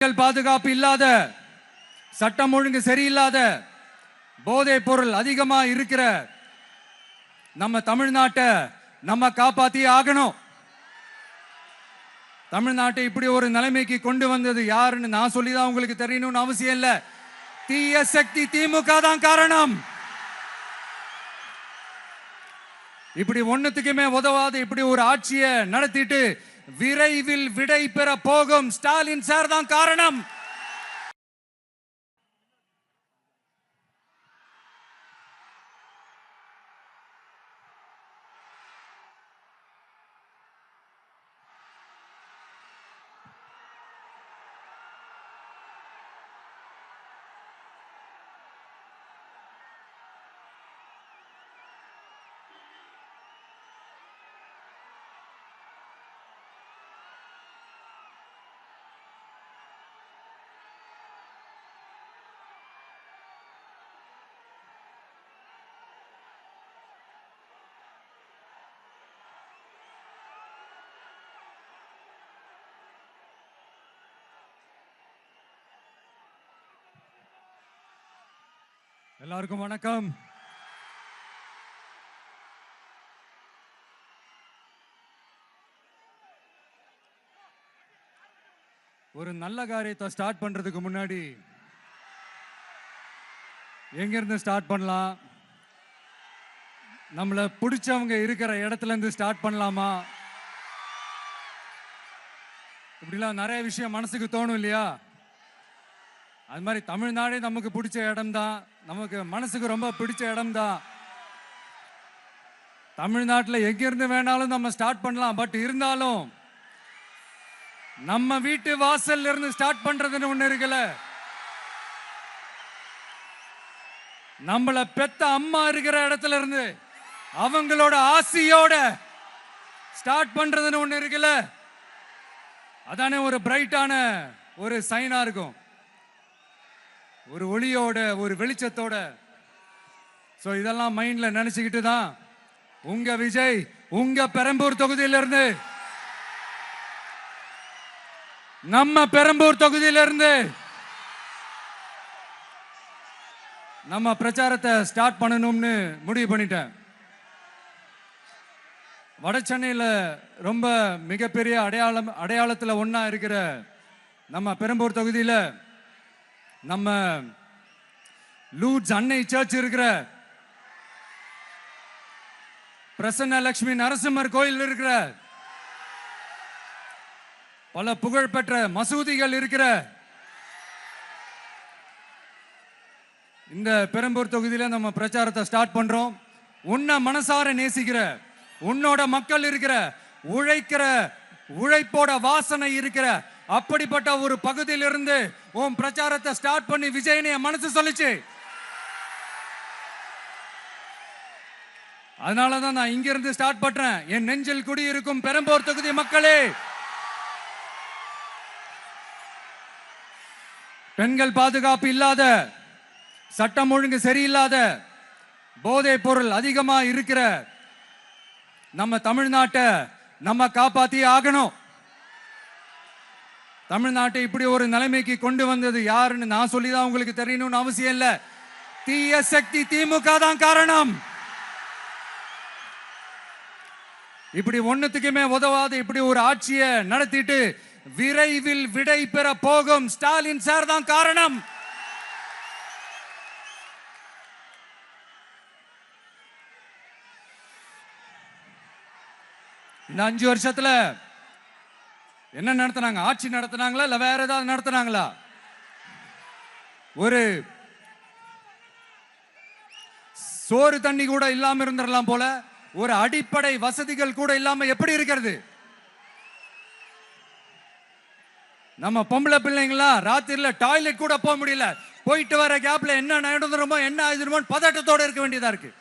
பாதுகாப்பு இல்லாத, சட்டம் ஒழுங்கு சரியில்லாத, போதைப் பொருள் அதிகமா இருக்கிற நம்ம தமிழ்நாட்டை நம்ம காப்பாத்தி ஆகணும். தமிழ்நாட்டை இப்படி ஒரு நிலைமைக்கு கொண்டு வந்தது யாருன்னு நான் சொல்லிதான் உங்களுக்கு தெரியணும்னு அவசியம் இல்ல. தீய சக்தி திமுக தான் காரணம். இப்படி ஒண்ணுத்துக்குமே உதவாது இப்படி ஒரு ஆட்சியை நடத்திட்டு விரைவில் விடை பெற போகும் ஸ்டாலின் சார் தான் காரணம். எல்லாருக்கும் வணக்கம். ஒரு நல்ல காரியத்தை ஸ்டார்ட் பண்றதுக்கு முன்னாடி எங்க இருந்து ஸ்டார்ட் பண்ணலாம், நம்மள பிடிச்சவங்க இருக்கிற இடத்துல இருந்து ஸ்டார்ட் பண்ணலாமா, இப்படிலாம் நிறைய விஷயம் மனசுக்கு தோணும் இல்லையா? அது மாதிரி தமிழ்நாடே நமக்கு பிடிச்ச இடம் தான், நமக்கு மனசுக்கு ரொம்ப பிடிச்ச இடம் தான். தமிழ்நாட்டில் எங்கிருந்து வேணாலும் நம்ம ஸ்டார்ட் பண்ணலாம். பட் இருந்தாலும் நம்ம வீட்டு வாசல்ல இருந்து ஸ்டார்ட் பண்றதுன்னு ஒண்ணு இருக்குல்ல. நம்மள பெத்த அம்மா இருக்கிற இடத்துல இருந்து அவங்களோட ஆசையோட ஸ்டார்ட் பண்றதுன்னு ஒண்ணு இருக்குல்ல. அதானே ஒரு பிரைட்டான ஒரு சைனா இருக்கும், ஒரு ஒளியோட, ஒரு வெளிச்சத்தோட. சோ இதெல்லாம் மைண்ட்ல நினைச்சுக்கிட்டு தான் உங்க விஜய் உங்க பெரம்பூர் தொகுதியிலிருந்து, நம்ம பெரம்பூர் தொகுதியிலிருந்து நம்ம பிரச்சாரத்தை ஸ்டார்ட் பண்ணணும்னு முடிவு பண்ணிட்டேன். வட சென்னையில ரொம்ப மிகப்பெரிய அடையாளத்துல ஒன்னா இருக்கிற நம்ம பெரம்பூர் தொகுதியில நம்ம லூட்ஸ் அன்னை சர்ச் இருக்கிற, பிரசன்ன லட்சுமி நரசிம்மர் கோயில் இருக்கிற, பல புகழ்பெற்ற மசூதிகள் இருக்கிற இந்த பெரம்பூர் தொகுதியில நம்ம பிரச்சாரத்தை ஸ்டார்ட் பண்றோம். உன்னை மனசார நேசிக்கிற, உன்னோட மக்கள் இருக்கிற, உழைக்கிற, உழைப்போட வாசனை இருக்கிற அப்படிப்பட்ட ஒரு பகுதியிலிருந்து உன் பிரச்சாரத்தை ஸ்டார்ட் பண்ணி விஜயனை மனசு சொல்லிச்சு. அதனாலதான் நான் இங்க இருந்து ஸ்டார்ட் பண்றேன். என் நெஞ்சில் குடியிருக்கும் பெரம்பூர் தொகுதி மக்களே, பெண்கள் பாதுகாப்பு இல்லாத, சட்டம் ஒழுங்கு சரியில்லாத, போதைப் பொருள் அதிகமா இருக்கிற நம்ம தமிழ்நாட்டை நம்ம காப்பாத்தி ஆகணும். தமிழ்நாட்டை இப்படி ஒரு நிலைமைக்கு கொண்டு வந்தது யாருன்னு நான் சொல்லிதான் உங்களுக்கு தெரியணும்னு அவசியம் இல்ல. தீய சக்தி திமுக தான் காரணம். இப்படி ஒண்ணுத்துக்குமே உதவாது இப்படி ஒரு ஆட்சியை நடத்திட்டு விரைவில் விடை பெற போகும் ஸ்டாலின் சார் தான் காரணம். இந்த 5 வருஷத்துல என்ன நடத்தினாங்க? ஆட்சி நடத்தினாங்களா இல்ல வேற ஏதாவது நடத்தினாங்களா? ஒரு சோறு தண்ணி கூட இல்லாம இருந்திரலாம் போல, ஒரு அடிப்படை வசதிகள் கூட இல்லாம எப்படி இருக்கிறது? நம்ம பொம்பளை பிள்ளைங்களா ராத்திரில டாய்லெட் கூட போக முடியல. போயிட்டு வர கேப்ல என்ன நடந்துருமோ என்ன ஆயிடுமோ பதட்டத்தோட இருக்க வேண்டியதா இருக்கு.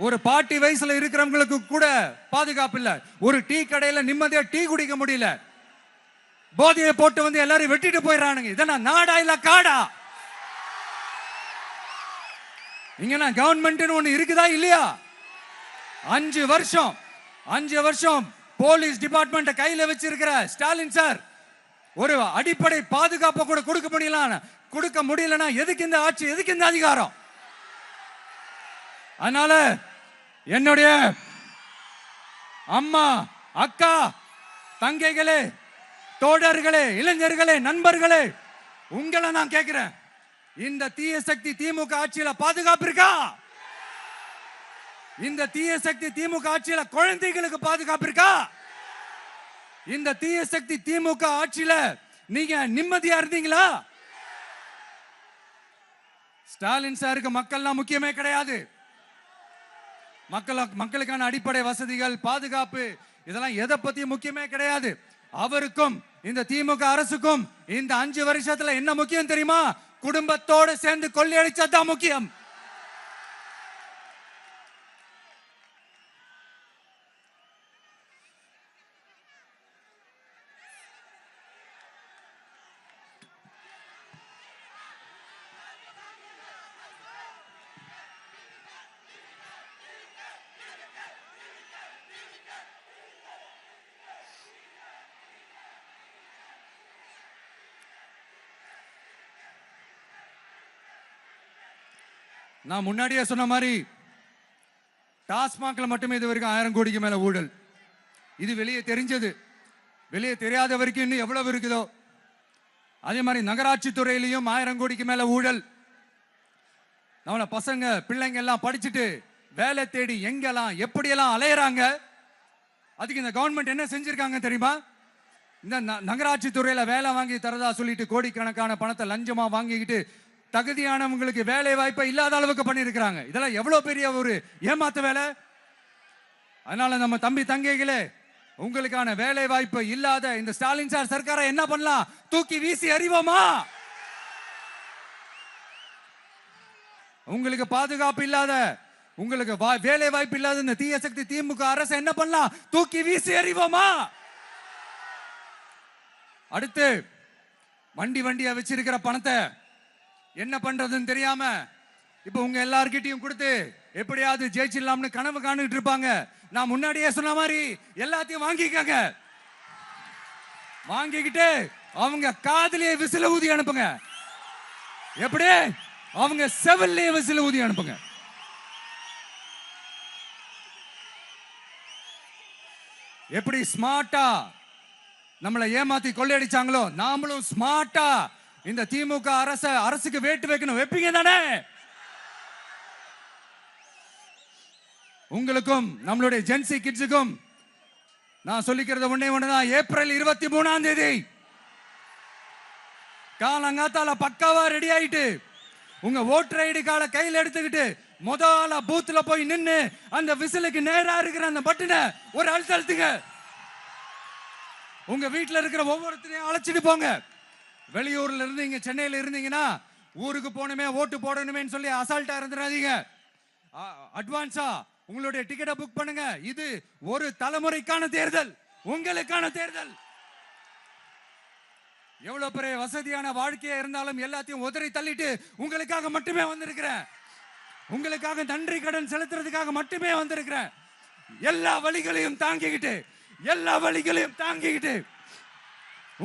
ஒரு பாட்டி வயசுல இருக்கிறவங்களுக்கு கூட பாதுகாப்பு இல்ல. ஒரு டீ கடையில நிம்மதியா டீ குடிக்க முடியல. போதையை போட்டு வந்து எல்லாரும் வெட்டிட்டு போயிடறானுங்க. இதெல்லாம் நாடா இல்ல காடா? இங்க கவர்மெண்ட் ஒண்ணு இருக்குதா இல்லையா? 5 வருஷம் போலீஸ் டிபார்ட்மெண்ட் கையில வச்சிருக்கிற ஸ்டாலின் சார் ஒரு அடிப்படை பாதுகாப்பை கூட கொடுக்க முடியலன்னா எதுக்கு இந்த ஆட்சி, எதுக்கு இந்த அதிகாரம்? அதனால என்னுடைய அம்மா, அக்கா, தங்கைகளே, தோழர்களே, இளைஞர்களே, நண்பர்களே, உங்களை நான் கேட்கிறேன், இந்த தீய சக்தி திமுக ஆட்சியில பாதுகாப்பு இருக்கா? இந்த தீய சக்தி திமுக ஆட்சியில குழந்தைகளுக்கு பாதுகாப்பு இருக்கா? இந்த தீய சக்தி திமுக ஆட்சியில நீங்க நிம்மதியா இருந்தீங்களா? ஸ்டாலின் சாருக்கு மக்கள்லாம் முக்கியமே கிடையாது. மக்களுக்கான அடிப்படை வசதிகள், பாதுகாப்பு, இதெல்லாம் எதை பத்தி முக்கியமே கிடையாது. அவருக்கும் இந்த திமுக அரசுக்கும் இந்த 5 வருஷத்துல என்ன முக்கியம் தெரியுமா? குடும்பத்தோடு சேர்ந்து கொள்ளையடிச்சதுதான் முக்கியம். நான் முன்னாடியே சொன்ன மாதிரி டாஸ்மாக்ல மட்டுமே இது வரைக்கும் 1000 கோடிக்கு மேல ஊழல். இது வெளியே தெரிஞ்சது. வெளியே தெரியாத வரைக்கும் இன்னும் எவ்வளவு இருக்குதோ. அதே மாதிரி நகராட்சி துறையிலையும் 1000 கோடிக்கு மேல ஊழல். நம்மள பசங்க பிள்ளைங்க எல்லாம் படிச்சுட்டு வேலை தேடி எங்கெல்லாம் எப்படியெல்லாம் அலையறாங்க. அதுக்கு இந்த கவர்மெண்ட் என்ன செஞ்சிருக்காங்க தெரியுமா? இந்த நகராட்சி துறையில வேலை வாங்கி தரதா சொல்லிட்டு கோடிக்கணக்கான பணத்தை லஞ்சமா வாங்கிக்கிட்டு தகுதியானவங்களுக்கு வேலை வாய்ப்பை இல்லாத அளவுக்கு பண்ணிருக்கிறாங்க. இதெல்லாம் எவ்வளவு பெரிய ஒரு ஏமாத்து வேலை. அதனால நம்ம தம்பி தங்கைகளே, உங்களுக்கான வேலை வாய்ப்பு இல்லாத இந்த ஸ்டாலின் சார் சர்க்காரை என்ன பண்ணலாம்? தூக்கி வீசி அறிவோமா? உங்களுக்கு பாதுகாப்பு இல்லாத, உங்களுக்கு வேலை வாய்ப்பு இல்லாத இந்த தீய சக்தி திமுக அரசு என்ன பண்ணலாம்? தூக்கி வீசி அறிவோமா? அடுத்து வண்டியா வச்சிருக்கிற பணத்தை என்ன பண்றதுன்னு தெரியாம இப்ப உங்க எல்லார்கிட்டையும் கொடுத்து எப்படியாவது ஜெயிச்சிடலாம்னு கனவு காணிட்டு இருப்பாங்க. நான் முன்னாடியே சொன்ன மாதிரி எல்லாத்தையும் வாங்கிக்கங்க. வாங்கிக்கிட்டு அவங்க காதுலயே விசில ஊதி அனுப்புங்க. எப்படி? அவங்க செவிலே விசில ஊதி அனுப்புங்க. எப்படி ஸ்மார்ட்டா நம்மளை ஏமாத்தி கொள்ளையடிச்சாங்களோ, நாமளும் ஸ்மார்ட்டா இந்த திமுக அரசுக்கு வேட்டு வைக்கணும். வைப்பீங்க தானே? உங்களுக்கும் நம்மளுடைய ஜென்சி கிட்ஸுக்கும் நான் சொல்லிக்கிறது ஒண்ணுதான். ஏப்ரல் 23ஆம் தேதி காலங்காத்தால பக்காவா ரெடி ஆயிட்டு உங்க ஓட்டர் ஐடி கார்டை கையில் எடுத்துக்கிட்டு முதல்ல பூத்துல போய் நின்னு அந்த விசிலுக்கு நேரா இருக்கிற அந்த பட்டனை ஒரு அழுத்துங்க. உங்க வீட்டுல இருக்கிற ஒவ்வொருத்தரையும் அழைச்சிட்டு போங்க. வெளியூர்ல இருந்து இங்க சென்னையில இருந்தீங்கன்னா ஊருக்கு போகணுமே ஓட்டு போடணுமே சொல்லி அசால்ட்டா இருந்துடாதீங்க. அட்வான்ஸா உங்களுடைய டிக்கெட்டை புக் பண்ணுங்க. இது ஒரு தலைமுறைக்கான தேர்தல், உங்களுக்கான தேர்தல். எவ்வளவு பெரிய வசதியான வாழ்க்கையா இருந்தாலும் எல்லாத்தையும் உதறி தள்ளிட்டு உங்களுக்காக மட்டுமே வந்திருக்கிறேன். உங்களுக்காக நன்றி கடன் செலுத்துறதுக்காக மட்டுமே வந்திருக்கிறேன். எல்லா வழிகளையும் தாங்கிக்கிட்டு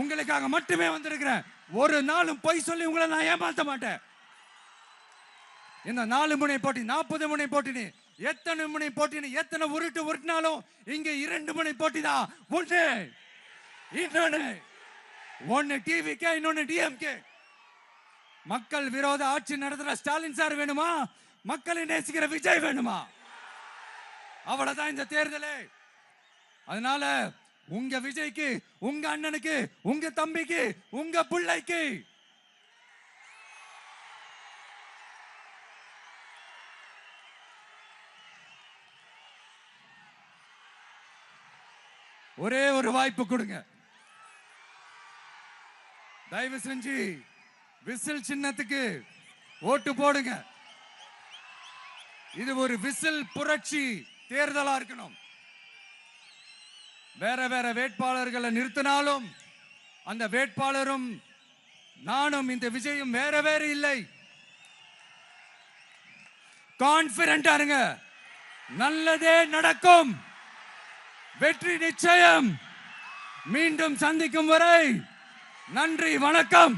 உங்களுக்காக மட்டுமே வந்திருக்கிறேன். ஒரு நாளும் பொய் சொல்லி உங்களை நான் ஏமாத்த மாட்டேன். இந்த 4 முனை போட்டி, 40 முனை போட்டி, எத்தனை முனை போட்டி, எத்தனை உருட்டினாலும் இங்க 2 முனை போட்டி தான். ஒன்னு டிவிகே, இன்னொன்னு டிஎம்கே. மக்கள் விரோத ஆட்சி நடத்துற ஸ்டாலின் சார் வேணுமா? மக்களை நேசிக்கிற விஜய் வேணுமா? அவ்வளவுதான் இந்த தேர்தலே. அதனால உங்க விஜய்க்கு, உங்க அண்ணனுக்கு, உங்க தம்பிக்கு, உங்க பிள்ளைக்கு ஒரே ஒரு வாய்ப்பு கொடுங்க. தயவு செஞ்சு விசில் சின்னத்துக்கு ஓட்டு போடுங்க. இது ஒரு விசில் புரட்சி தேர்தலா இருக்கணும். வேற வேட்பாளர்களை நிறுத்தினாலும் அந்த வேட்பாளரும் நானும் இந்த விஜயும் வேற இல்லை. கான்பிடென்டா இருங்க. நல்லதே நடக்கும். வெற்றி நிச்சயம். மீண்டும் சந்திக்கும் வரை நன்றி, வணக்கம்.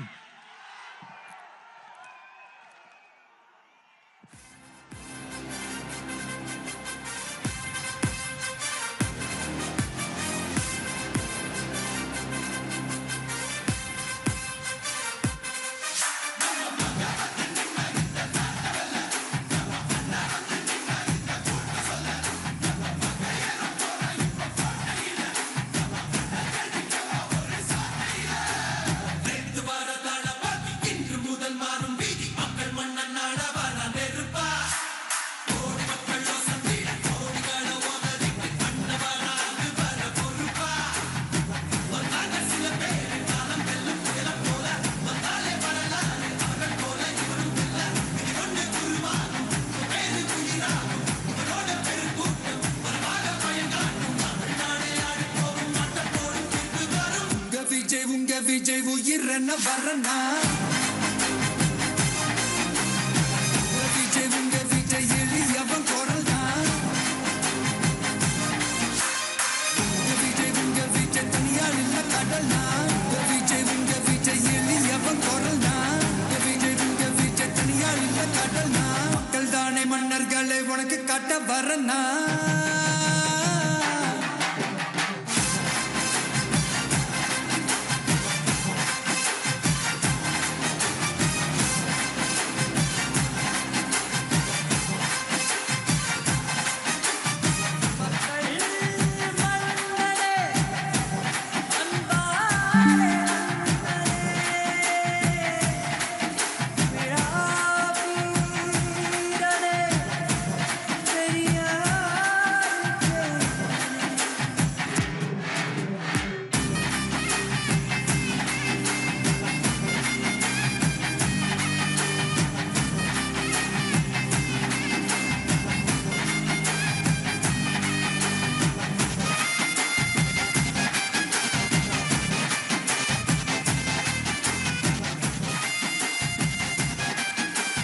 விஜய் உயிர் என்ன வரனா விஜய் உங்க விஜய் எளியவன் குரல் தான் விஜய் உங்க விஜய் தனியால் இல்ல கடல் தான் விஜய் உங்க விஜய் எளியவன் குரல் தான் விஜய் உங்க விஜய் தனியால் இல்ல கடல் தான் மக்கள் தானே மன்னர்களை உனக்கு காட்ட வரனா